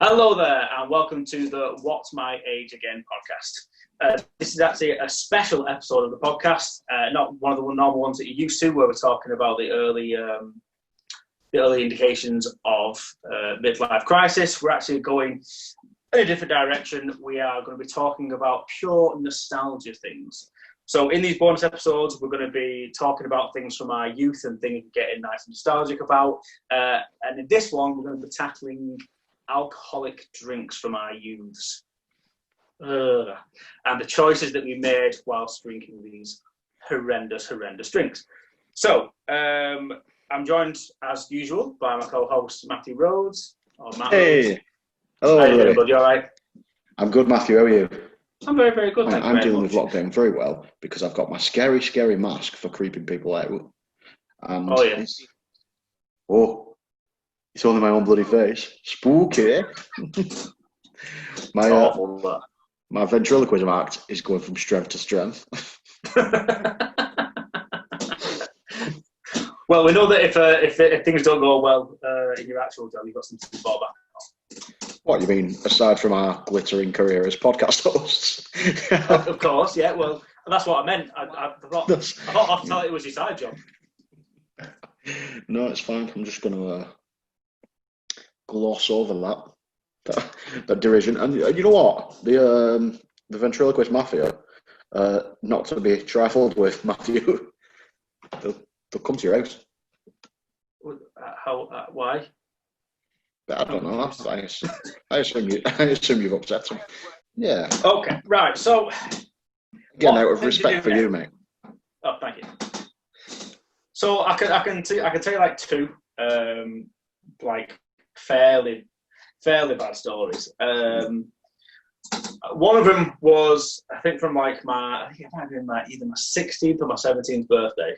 Hello there, and welcome to the What's My Age Again podcast. This is actually a special episode of the podcast, not one of the normal ones that you're used to, where we're talking about the early indications of midlife crisis. We're actually going in a different direction. We are going to be talking about pure nostalgia things. So in these bonus episodes, we're going to be talking about things from our youth and things we're getting nice and nostalgic about. And in this one, we're going to be tackling alcoholic drinks from our youths. And the choices that we made whilst drinking these horrendous drinks. So, I'm joined, as usual, by my co-host, Matthew Rhodes. Or Matt Hey. Rhodes. Hello, How you doing, bud? You all right? I'm good, Matthew. How are you? I'm very, very good. I'm dealing with lockdown very well because I've got my scary mask for creeping people out. And oh, yeah. It's only my own bloody face. Spooky. My ventriloquism act is going from strength to strength. Well, we know that if things don't go well in your actual job, you've got something to fall back on. What, you mean, aside from our glittering career as podcast hosts? Of course, yeah. Well, that's what I meant. I thought hospitality was your side job. No, it's fine. I'm just going to gloss over that derision. And you know what? The ventriloquist mafia, not to be trifled with, Matthew, they'll come to your house. How? Why? I don't know. I assume you've upset them. Yeah. Okay. Right. So. Again, out of respect for you, mate. Oh, thank you. So I can tell you like two, like fairly bad stories. One of them was, I think, from like it might have been either my 16th or my 17th birthday.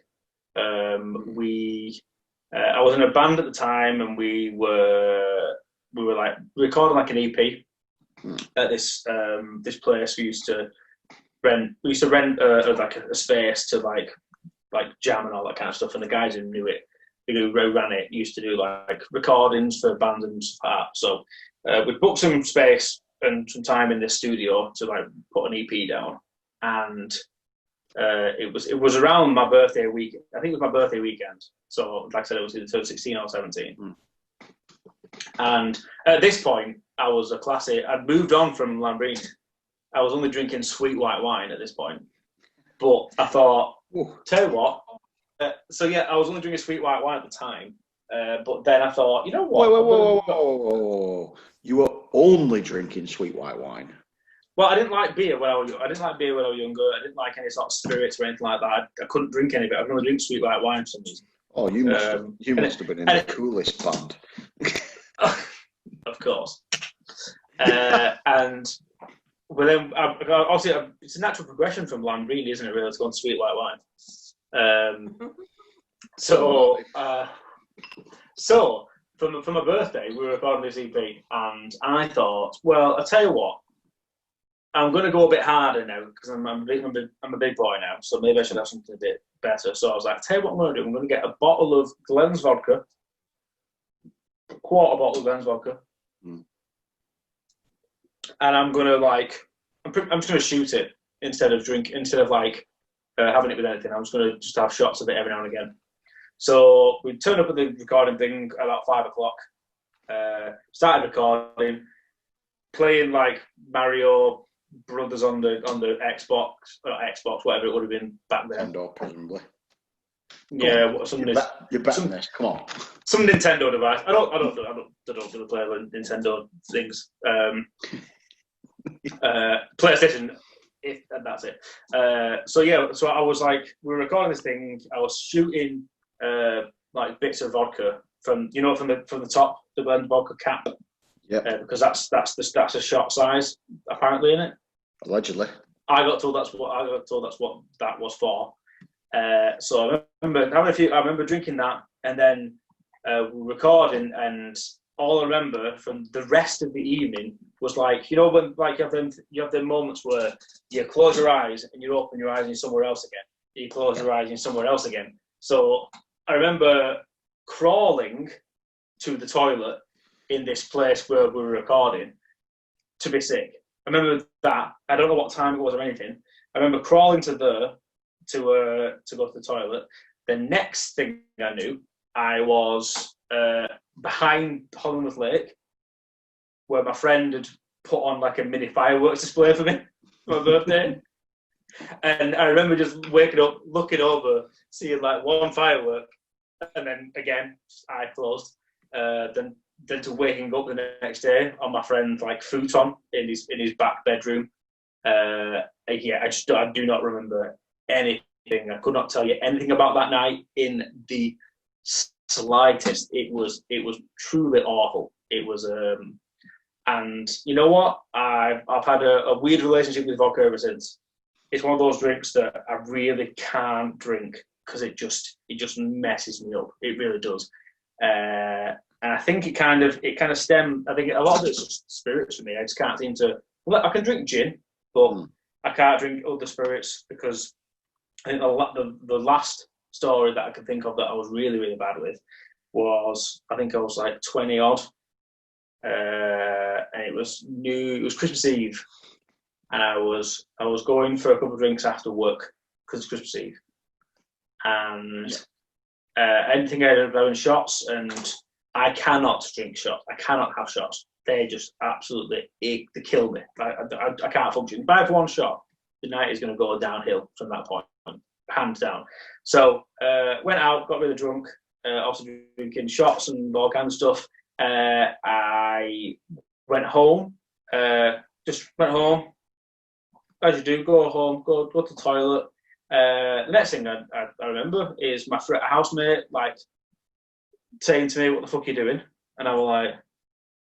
I was in a band at the time, and we were like recording like an EP at this place. We used to rent like a space to like jam and all that kind of stuff. And the guys who ran it used to do like recordings for bands and stuff like that. So we booked some space and some time in this studio to like put an EP down, and it was around my birthday week. I think it was my birthday weekend. So, like I said, it was either 16 or 17. And at this point, I was a classy. I'd moved on from Lambrini. I was only drinking sweet white wine at this point. But I thought, tell you what. I was only drinking sweet white wine at the time. But then I thought, you know what? Whoa. You were only drinking sweet white wine. Well, I didn't like beer when I was younger. I didn't like any sort of spirits or anything like that. I couldn't drink any of it. I could only drink sweet white wine for some reason. Oh, you must have been in the coolest band. Of course. And then obviously it's a natural progression from Lambrini, isn't it? Really, to go on sweet white wine. So for my birthday, we were recording this EP, and I thought, well, I'll tell you what. I'm going to go a bit harder now because I'm a big boy now, so maybe I should have something a bit better. So I was like, tell you what I'm going to do. I'm going to get a bottle of Glen's vodka, a quarter bottle of Glen's vodka, and I'm going to I'm just going to shoot it instead of having it with anything. I'm just going to just have shots of it every now and again. So we turned up at the recording thing about 5:00. Started recording, playing like Mario Brothers on the Xbox, whatever it would have been back then. Nintendo, presumably. Yeah, you're betting this. Come on. Some Nintendo device. I don't really play with Nintendo things. PlayStation, that's it. So I was like, we were recording this thing. I was shooting like bits of vodka from the top, the blend vodka cap. Yeah. Because that's a shot size apparently in it. Allegedly. I got told that's what that was for. So I remember drinking that, and then we were recording, and all I remember from the rest of the evening was like, when like you have them moments where you close your eyes and you open your eyes and you're somewhere else again. You close your eyes and you're somewhere else again. So I remember crawling to the toilet in this place where we were recording to be sick. I remember that. I don't know what time it was or anything. I remember crawling to go to the toilet. The next thing I knew, I was behind Hollingworth Lake, where my friend had put on like a mini fireworks display for me for my birthday. And I remember just waking up, looking over, seeing like one firework, and then again, eye closed. Then to waking up the next day on my friend's like futon in his back bedroom. I do not remember anything. I could not tell you anything about that night in the slightest. It was truly awful. It was and you know what? I've had a weird relationship with vodka ever since. It's one of those drinks that I really can't drink because it just messes me up. It really does. And I think it kind of stemmed. I think a lot of it's just spirits for me. I just can't seem to. Well, I can drink gin, but I can't drink other spirits because I think the last story that I can think of that I was really, really bad with was, I think I was like 20 odd, and it was Christmas Eve, and I was going for a couple of drinks after work because it's Christmas Eve, and I didn't think I ended up having shots, and I cannot drink shots. I cannot have shots. They just absolutely they kill me. I can't function. If I have one shot, the night is going to go downhill from that point, hands down. So went out, got really drunk, also drinking shots and all kinds of stuff. I went home, just went home, as you do, go home, go to the toilet. The next thing I remember is my housemate like saying to me, "What the fuck are you doing?" And I was like,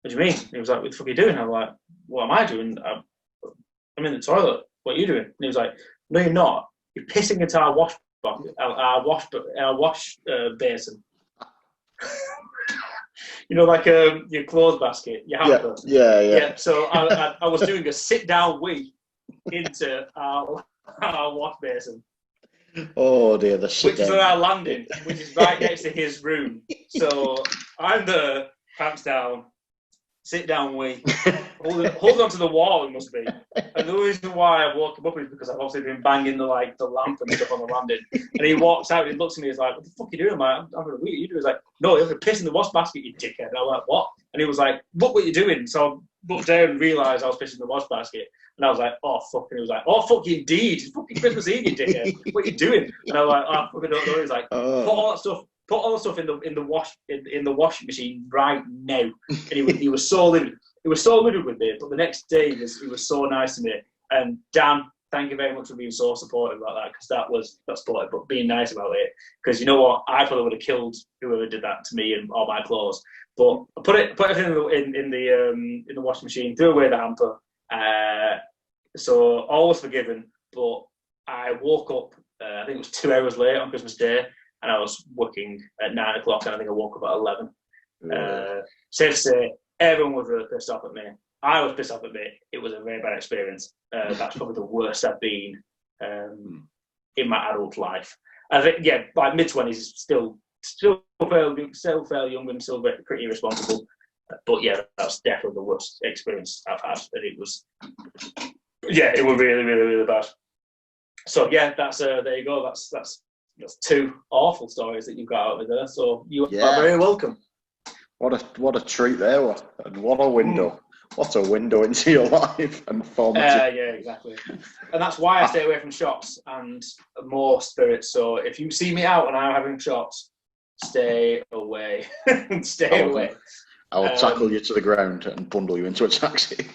"What do you mean?" And he was like, "What the fuck are you doing?" I was like, "What am I doing? I'm in the toilet. What are you doing?" And he was like, "No, you're not. You're pissing into our wash basin." You know, like your clothes basket, your hamper. Yeah. So I was doing a sit down wee into our wash basin. Oh dear, which is on our landing, which is right next to his room. So I'm there, pants down, sit down wee, hold onto the wall. It must be. And the reason why I woke him up is because I've obviously been banging the lamp and stuff on the landing. And he walks out and he looks at me. He's like, "What the fuck are you doing?" I'm like, "I'm having a wee." You do? He's like, "No, you're piss in the wash basket, you dickhead." And I was like, "What?" And he was like, "Look what you're doing." So I looked down and realised I was pissing in the wash basket. And I was like, "Oh fuck!" And he was like, "Oh fuck, indeed, it's fucking Christmas Eve, you dickhead. What are you doing?" And I was like, "Oh, fucking don't know." He was like, Put all the stuff in the washing machine right now." And he was so livid. He was so livid with me. But the next day he was so nice to me. And Dan, thank you very much for being so supportive about that, because that was not supportive, but being nice about it. Because you know what, I probably would have killed whoever did that to me and all my clothes. But I put everything in the washing machine, threw away the hamper. So all was forgiven. But I woke up. I think it was 2 hours late on Christmas Day, and I was working at 9 o'clock, and I think I woke up at 11. Safe to say, everyone was really pissed off at me. I was pissed off at me. It was a very bad experience. That's probably the worst I've been in my adult life. I think, like mid-20s is still fairly young and still pretty irresponsible. But yeah, that's definitely the worst experience I've had. And it was really, really, really bad. So yeah, that's there you go. That's 2 awful stories that you've got out of there. So you are very welcome. What a treat there was, and what a window. What a window into your life and formative. Yeah, exactly. And that's why I stay away from shots and more spirits. So if you see me out and I'm having shots, stay away. Stay away. I will tackle you to the ground and bundle you into a taxi.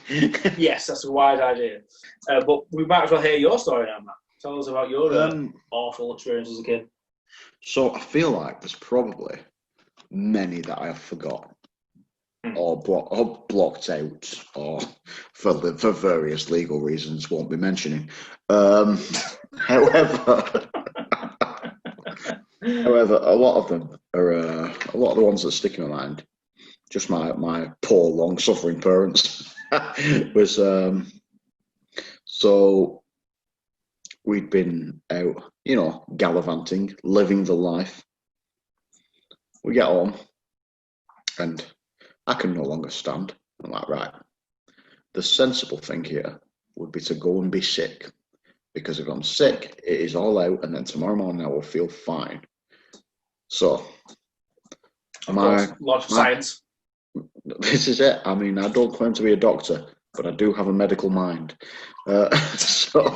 Yes, that's a wise idea. But we might as well hear your story now, Matt. Tell us about your awful experience as a kid. So I feel like there's probably many that I have forgotten. Or blocked out, or for various legal reasons, won't be mentioning. However, a lot of them are a lot of the ones that stick in my mind. Just my poor, long-suffering parents was so we'd been out, gallivanting, living the life. We get home and I can no longer stand. I'm like, right, the sensible thing here would be to go and be sick. Because if I'm sick, it is all out, and then tomorrow morning I will feel fine. So, Of course, logic, science. This is it. I mean, I don't claim to be a doctor, but I do have a medical mind. So,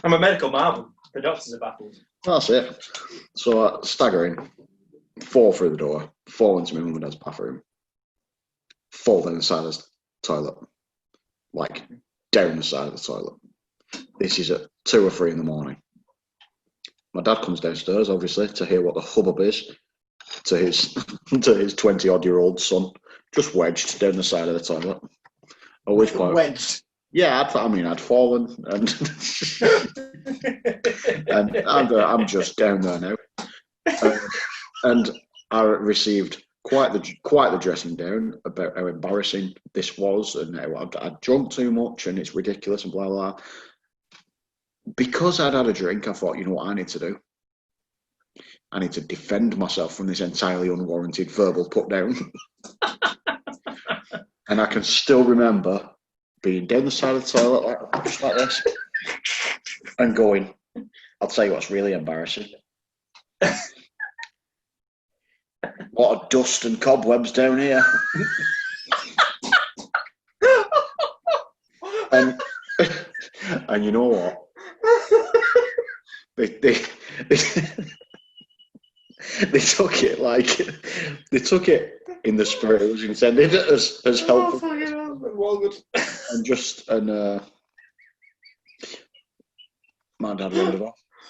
I'm a medical marvel. The doctors are baffled. That's it. So, staggering, fall through the door, fall into my mum and dad's bathroom, fall down the side of the toilet, like down the side of the toilet. This is at 2 or 3 in the morning. My dad comes downstairs, obviously, to hear what the hubbub is to his 20-odd-year-old son, just wedged down the side of the toilet. At which point, wedged. Yeah, I'd fallen, and and I'm just down there now, and I received quite the dressing down about how embarrassing this was, and how I'd drunk too much, and it's ridiculous, and blah blah. Because I'd had a drink, I thought, you know what I need to do? I need to defend myself from this entirely unwarranted verbal put down. And I can still remember being down the side of the toilet, just like this, and going, I'll tell you what's really embarrassing. What a dust and cobwebs down here. And you know what? They took it in the spirit it was intended as helpful. My dad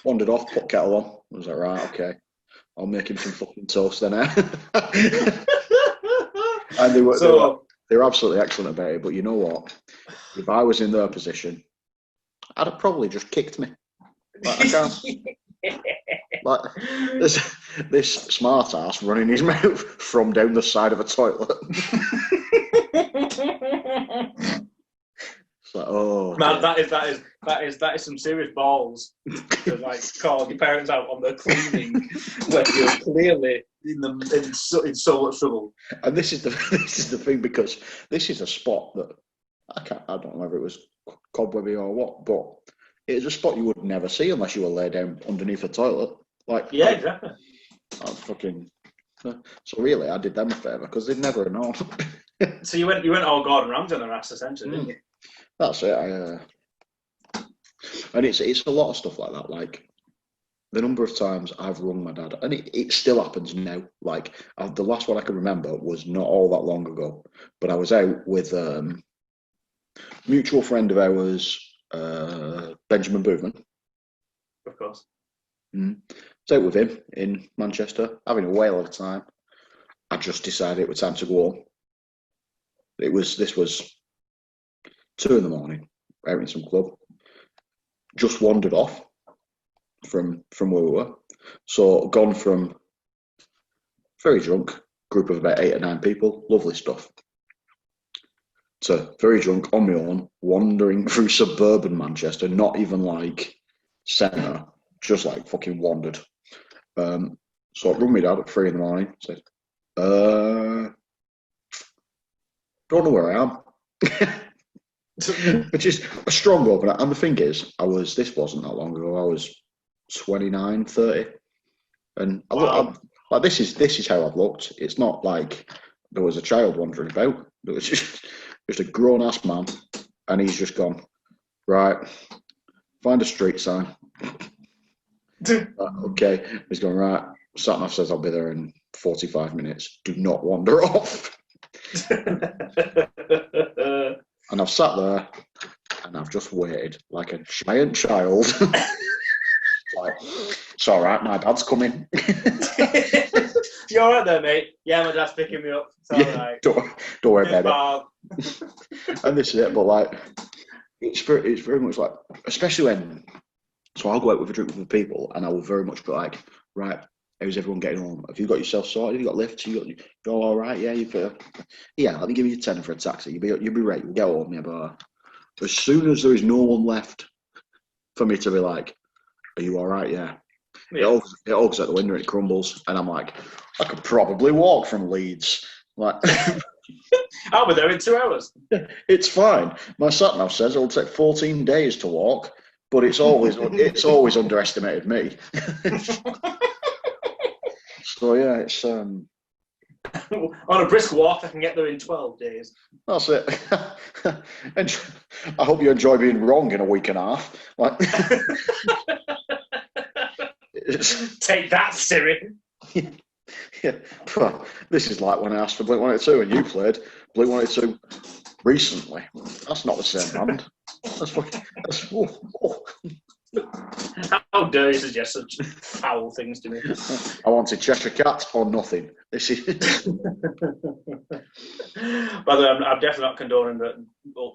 wandered off, put kettle on. I was like, right, okay, I'll make him some fucking toast then. And they were absolutely excellent about it. But you know what? If I was in their position, I'd have probably just kicked me. Like, I can't. Like this smart ass running his mouth from down the side of a toilet. It's like, oh man, that is some serious balls to like call your parents out on the cleaning when you're clearly in so much trouble. And this is the thing, because this is a spot that I don't know whether it was cobwebby or what, but it is a spot you would never see unless you were laid down underneath a toilet. Exactly. So really, I did them a favour because they'd never have known. So you went all Gordon Ramsay on their ass, essentially, didn't you? That's it. And it's a lot of stuff like that. Like the number of times I've rung my dad, and it still happens now. Like the last one I can remember was not all that long ago, but I was out with mutual friend of ours, Benjamin Boovman. Of course. I was out with him in Manchester, having a whale of a time. I just decided it was time to go home. This was 2 in the morning, out in some club. Just wandered off from where we were. So gone from very drunk, group of about 8 or 9 people, lovely stuff, to very drunk on my own, wandering through suburban Manchester, not even like centre, just like fucking wandered. So I rung my dad at 3 in the morning, said, don't know where I am. Which is a strong opener. And the thing is, this wasn't that long ago. I was 29, 30. And wow. This is how I've looked. It's not like there was a child wandering about. There was just a grown-ass man. And he's just gone, right, find a street sign. Okay. He's gone, right, Satnav says I'll be there in 45 minutes. Do not wander off. And I've sat there and I've just waited like a giant child. Like, it's all right, my dad's coming. You all right there, mate? Yeah, my dad's picking me up. It's all right. Don't worry about it. And this is it, but like, it's very much like, especially when, so I'll go out with a drink with people and I will very much be like, right, how's everyone getting home? Have you got yourself sorted? Have you got lifts? You're all right? Yeah, let me give you a tenner for a taxi. You'll be right. We'll get home. Yeah, but as soon as there is no one left for me to be like, are you all right? Yeah. Yeah. It hugs at the window and it crumbles. And I'm like, I could probably walk from Leeds. Like, I'll be there in 2 hours. it's fine. My sat nav says it'll take 14 days to walk, but it's always underestimated me. So yeah, it's On a brisk walk, I can get there in 12 days. that's it. And I hope you enjoy being wrong in a week and a half. Like, Take that, Siri. Yeah. This is like when I asked for Blink-182 and you played Blink-182 recently. That's not the same band. How dare you suggest such foul things to me? I wanted Cheshire Cat or nothing. This is. By the way, I'm definitely not condoning that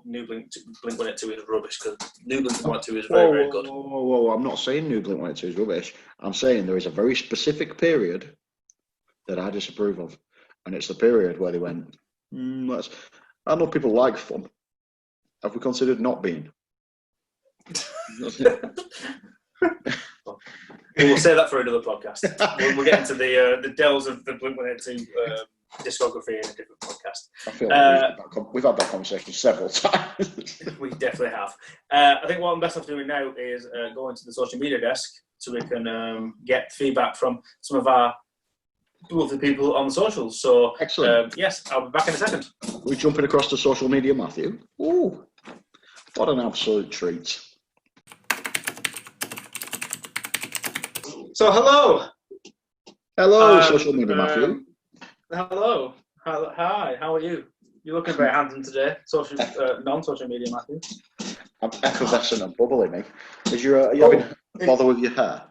new Blink-182 is rubbish, because new Blink-182 is very, very good. Whoa. I'm not saying new Blink-182 is rubbish. I'm saying there is a very specific period that I disapprove of. And it's the period where they went, I know people like fun. Have we considered not being? We'll say that for another podcast. We'll get into the dells of the Blink-182 discography in a different podcast. I feel like we've had that conversation several times. We definitely have. I think what I'm best off doing now is going to the social media desk so we can get feedback from some of our lovely people on the socials. So, excellent. Yes, I'll be back in a second. We're jumping across to social media, Matthew. Ooh, what an absolute treat. So, hello. Hello, social media, Matthew. Hello. Hi, how are you? You're looking very handsome today. Non-social media, Matthew. I'm effervescent and bubbly, me. Are you having bother with your hair?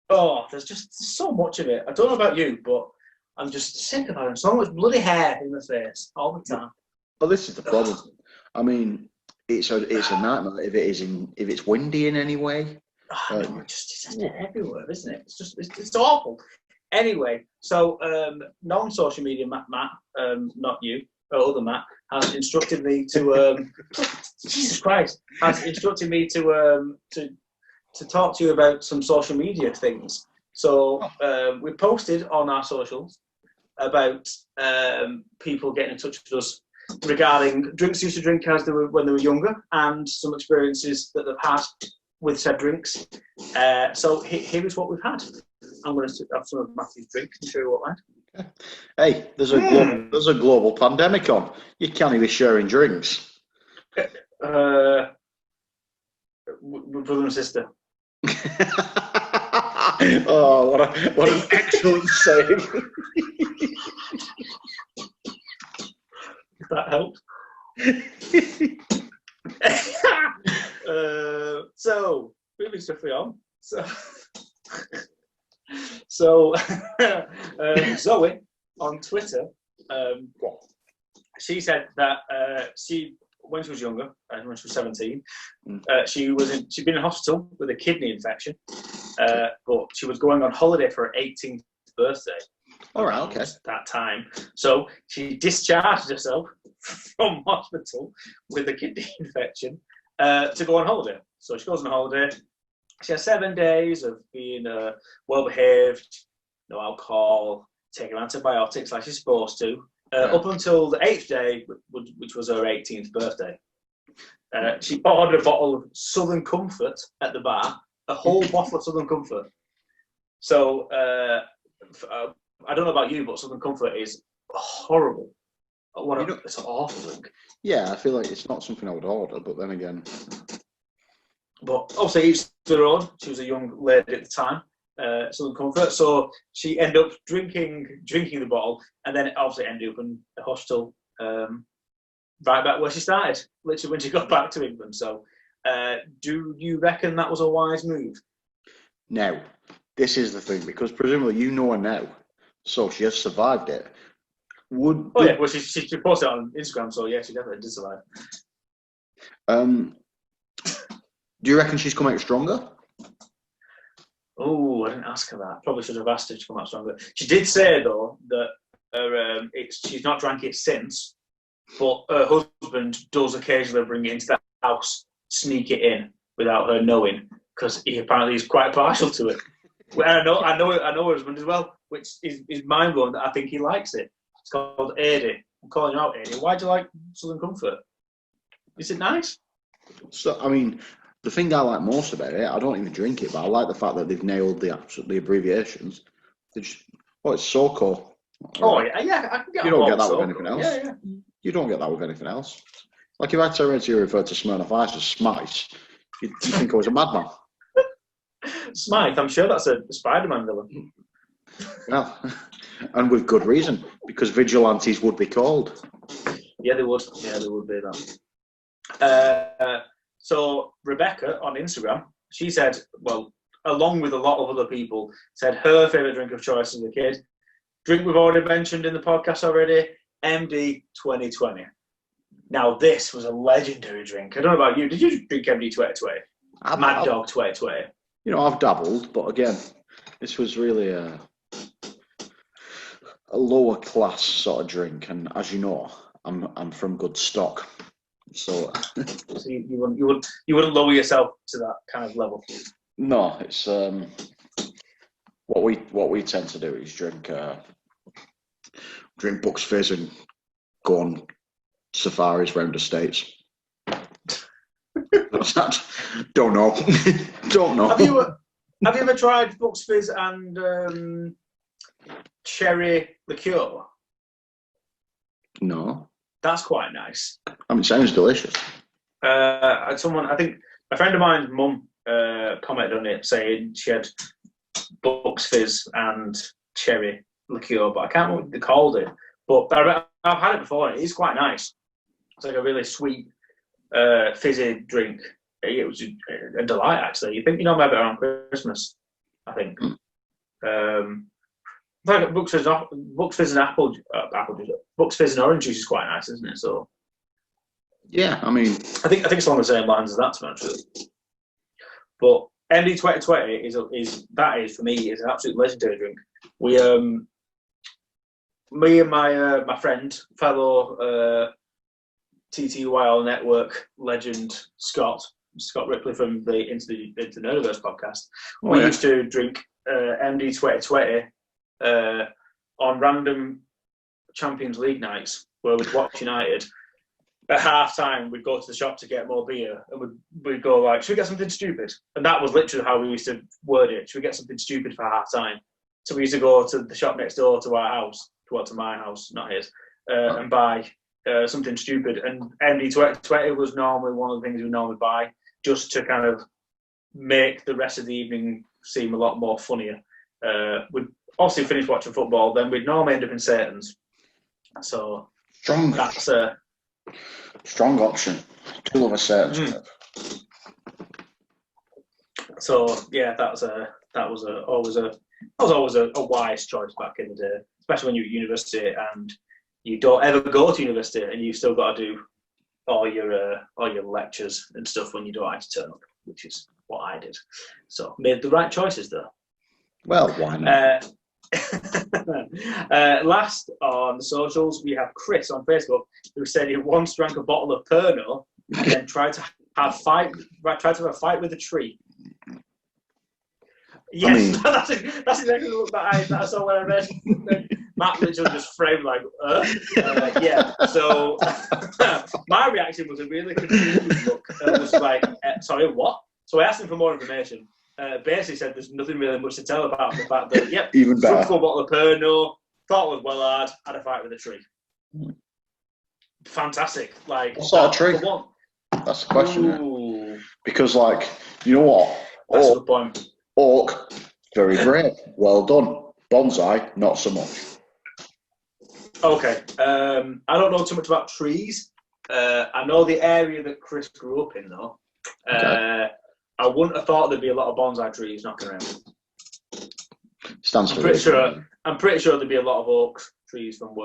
Oh, there's just so much of it. I don't know about you, but I'm just sick of having so much bloody hair in the face all the time. Well, this is the problem. I mean, it's a nightmare if it's windy in any way. It's just everywhere, isn't it? It's awful. Anyway, so non-social media Matt, not you, other Matt, has instructed me to Jesus Christ, has instructed me to talk to you about some social media things. So we posted on our socials about people getting in touch with us regarding drinks they used to drink when they were younger, and some experiences that they've had with said drinks. So here is what we've had. I'm going to have some of Matthew's drinks and show you what I had. Hey, there's a global pandemic on. You can't even be sharing drinks. Brother and sister. Oh, what an excellent save. If that helped. So, moving swiftly on. So Zoe on Twitter, she said that when she was younger, when she was 17, she'd been in hospital with a kidney infection, but she was going on holiday for her 18th birthday. All right, okay. That time, so she discharged herself from hospital with a kidney infection to go on holiday. So she goes on holiday. She has 7 days of being well-behaved, no alcohol, taking antibiotics like she's supposed to, up until the 8th day, which was her 18th birthday. She ordered a bottle of Southern Comfort at the bar, a whole bottle of Southern Comfort. So I don't know about you, but Southern Comfort is horrible. It's an awful drink. Yeah, I feel like it's not something I would order, but then again. But obviously, each to their own. She was a young lady at the time, Southern Comfort. So she ended up drinking the bottle, and then obviously ended up in the hospital right back where she started, literally when she got back to England. So do you reckon that was a wise move? Now, this is the thing, because presumably you know her now, so she has survived it. Yeah, well, she posted it on Instagram, so yeah, she definitely did survive. Do you reckon she's come out stronger? Oh, I didn't ask her that. Probably should have asked her to come out stronger. She did say, though, that she's not drank it since, but her husband does occasionally bring it into the house, sneak it in without her knowing, because he apparently is quite partial to it. Well, I know her husband as well, which is mind blowing that I think he likes it. It's called Adi. I'm calling you out, Adi. Why do you like Southern Comfort? Is it nice? So, I mean, the thing I like most about it, I don't even drink it, but I like the fact that they've nailed the abbreviations. It's SoCo. Oh, yeah, I can get. You don't get that SoCo. with anything else. Yeah. You don't get that with anything else. Like if I turned to you refer to Smirnoff Ice as Smice, you'd think I was a madman. Smythe, I'm sure that's a Spider-Man villain. Well, and with good reason, because vigilantes would be called. Yeah, they would. Yeah, they would be that. So Rebecca on Instagram, she said, well, along with a lot of other people, said her favourite drink of choice as a kid. Drink we've already mentioned in the podcast already, MD 2020. Now, this was a legendary drink. I don't know about you. Did you drink MD 2020? Mad Dog 2020. You know, I've dabbled, but again, this was really a lower class sort of drink, and as you know, I'm from good stock, so you wouldn't lower yourself to that kind of level. No, it's what we tend to do is drink Bucks Fizz and go on safaris round the States. Don't know. Don't know. Have you ever tried Bucks Fizz and cherry liqueur? No. That's quite nice. I mean, it sounds delicious. I think a friend of mine's mum commented on it saying she had Bucks Fizz and cherry liqueur, but I can't remember what they called it. But I've had it before, and it is quite nice. It's like a really sweet, fizzy drink. It was a delight, actually. You think you know about it around Christmas, I think. Like Bucks Fizz and apple juice. Bucks Fizz and orange juice is quite nice, isn't it? So, yeah, I mean, I think it's along the same lines as that, to be honest. But MD 2020 is for me is an absolute legendary drink. Me and my friend, fellow TTYL Network legend Scott Ripley from the Into the Nerdiverse podcast, we used to drink MD 2020 on random Champions League nights where we'd watch United. At half time, we'd go to the shop to get more beer, and we'd go like, "Should we get something stupid?" And that was literally how we used to word it. Should we get something stupid for half time? So we used to go to the shop next door to our house, to my house, not his, and buy something stupid. And MD 2020 was normally one of the things we normally buy, just to kind of make the rest of the evening seem a lot more funnier. We'd obviously finish watching football, then we'd normally end up in Satan's. So that's a strong option. Do love a Satan's. So yeah, that was always a wise choice back in the day, especially when you're at university and you don't ever go to university and you've still got to do all your lectures and stuff when you don't have to turn up, which is what I did. So made the right choices though. Well, why not? Last on the socials, we have Chris on Facebook who said he once drank a bottle of Pernod and then tried to have a fight with a tree. Yes, I mean, that's exactly what I saw when I read. Matt literally just framed like, yeah. So my reaction was a really confused look. It was like, sorry, what? So I asked him for more information. Basically said there's nothing really much to tell about the fact that, yep, even better. Full bottle of Pernod, thought it was well hard, had a fight with a tree. Fantastic. Like, what sort of tree? That's the question. Because, like, you know what? That's a good point. Oak, very great. Well done. Bonsai, not so much. Okay. I don't know too much about trees. I know the area that Chris grew up in, though. Okay. I wouldn't have thought there'd be a lot of bonsai trees knocking around. I'm pretty sure there'd be a lot of oak trees from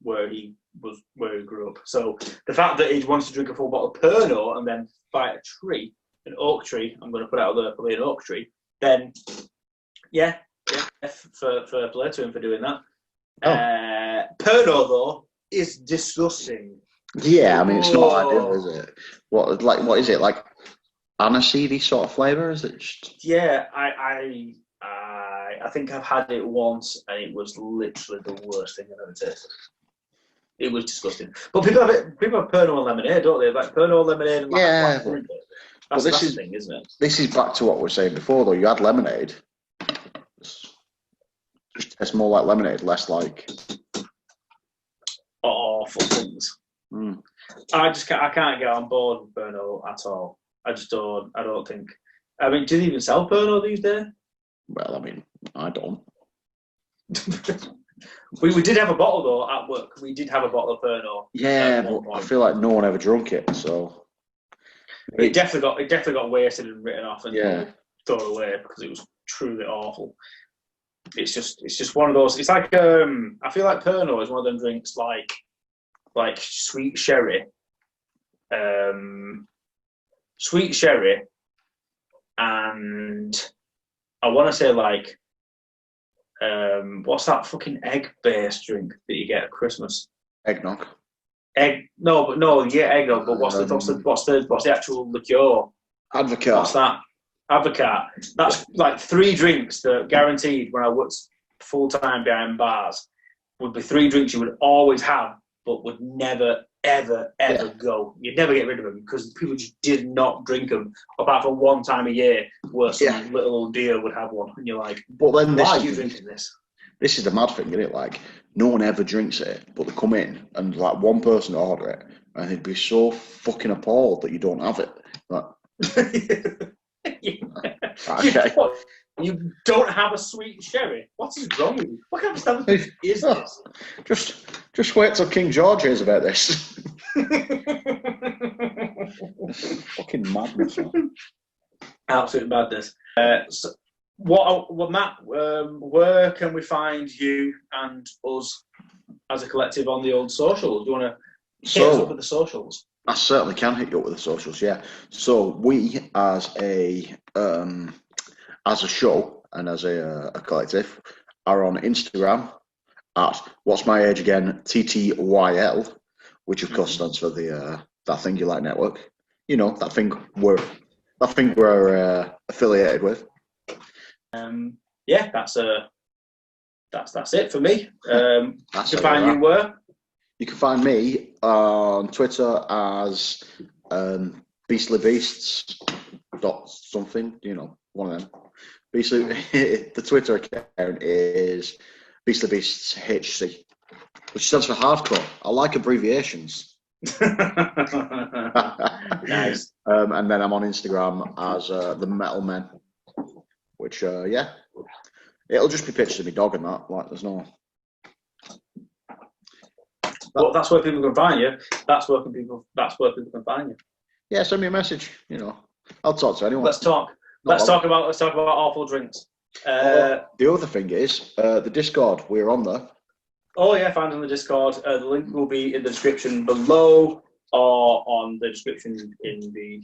where he grew up. So the fact that he wants to drink a full bottle of Pernod and then fight a tree, an oak tree, I'm going to put out there probably an oak tree, then yeah, for play to him for doing that. Pernod though is disgusting. Yeah, I mean it's not ideal, is it? What is it like? Aniseedy sort of flavour, is it? Yeah, I right. I think I've had it once, and it was literally the worst thing I've ever tasted. It was disgusting. But people have Pernod lemonade, don't they? Like Pernod lemonade and Yeah, that's the thing, isn't it? This is back to what we were saying before, though. You had lemonade. Just tastes more like lemonade, less like awful things. I can't get on board with Pernod at all. I don't think. I mean, do they even sell Pernod these days? Well, I mean, I don't. we did have a bottle though at work. We did have a bottle of Pernod. Yeah, but I feel like no one ever drunk it, so it definitely got wasted and written off and thrown away because it was truly awful. It's just one of those. It's like I feel like Pernod is one of them drinks like sweet sherry, and I want to say like what's that fucking egg-based drink that you get at Christmas? Eggnog. Eggnog. But what's the actual liqueur? Advocaat. What's that? Advocaat. That's like 3 drinks that guaranteed when I worked full time behind bars would be 3 drinks you would always have, but would never ever go. You'd never get rid of them because people just did not drink them apart from one time a year where some little old dear would have one, and you're like, but then why are you drinking this? This is the mad thing, isn't it? Like, no one ever drinks it, but they come in and like one person order it, and they'd be so fucking appalled that you don't have it. Like, okay. You don't have a sweet sherry? What is wrong with you? What kind of establishment is this? Just wait till King George hears about this. Fucking madness. Man. Absolute madness. So Matt, where can we find you and us as a collective on the old socials? Do you want to hit us up with the socials? I certainly can hit you up with the socials, yeah. So we, as a show and as a collective, are on Instagram at what's my age again, TTYL, which of course stands for the That Thing You Like Network. You know, that thing we're affiliated with. Yeah, that's it for me. To find you where? You can find me on Twitter as Beastly Beasts something, you know, one of them. Beastly, the Twitter account is Beastly Beasts HC, which stands for hardcore. I like abbreviations. Nice. And then I'm on Instagram as the Metal Men, which it'll just be pictures of my dog and that. Like, there's no. Well, that's where people can find you. That's where people can find you. Yeah, send me a message. You know, I'll talk to anyone. Let's talk. Let's talk about awful drinks. The other thing is the Discord. We're on there. Oh yeah, find on the Discord. The link will be in the description below or on the description in the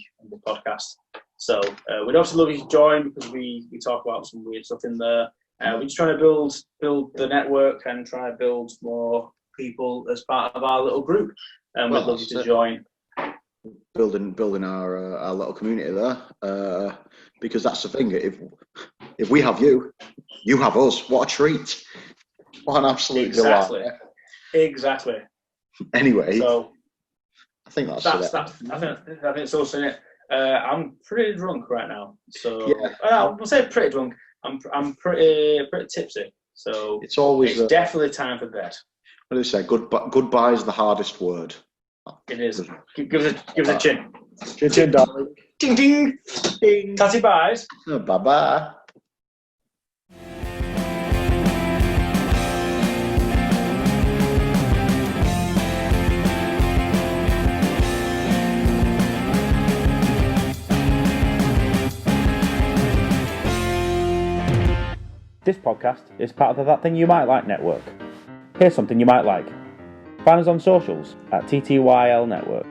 podcast. So we'd obviously love you to join because we talk about some weird stuff in there. We're just trying to build the network and try to build more people as part of our little group, and we'd love you to join. Building our little community there, because that's the thing. If we have you, you have us. What a treat! What an absolute delight! Exactly. Anyway, so I think that's it. I think it's also it. I'm pretty drunk right now, so I'll say pretty drunk. I'm pretty tipsy, so it's definitely time for bed. What do you say? Goodbye is the hardest word. It is. Give us a chin. Chin, darling. Ding, ding. Ding. Tatty byes. Bye-bye. This podcast is part of the That Thing You Might Like network. Here's something you might like. Find us on socials at TTYL Network.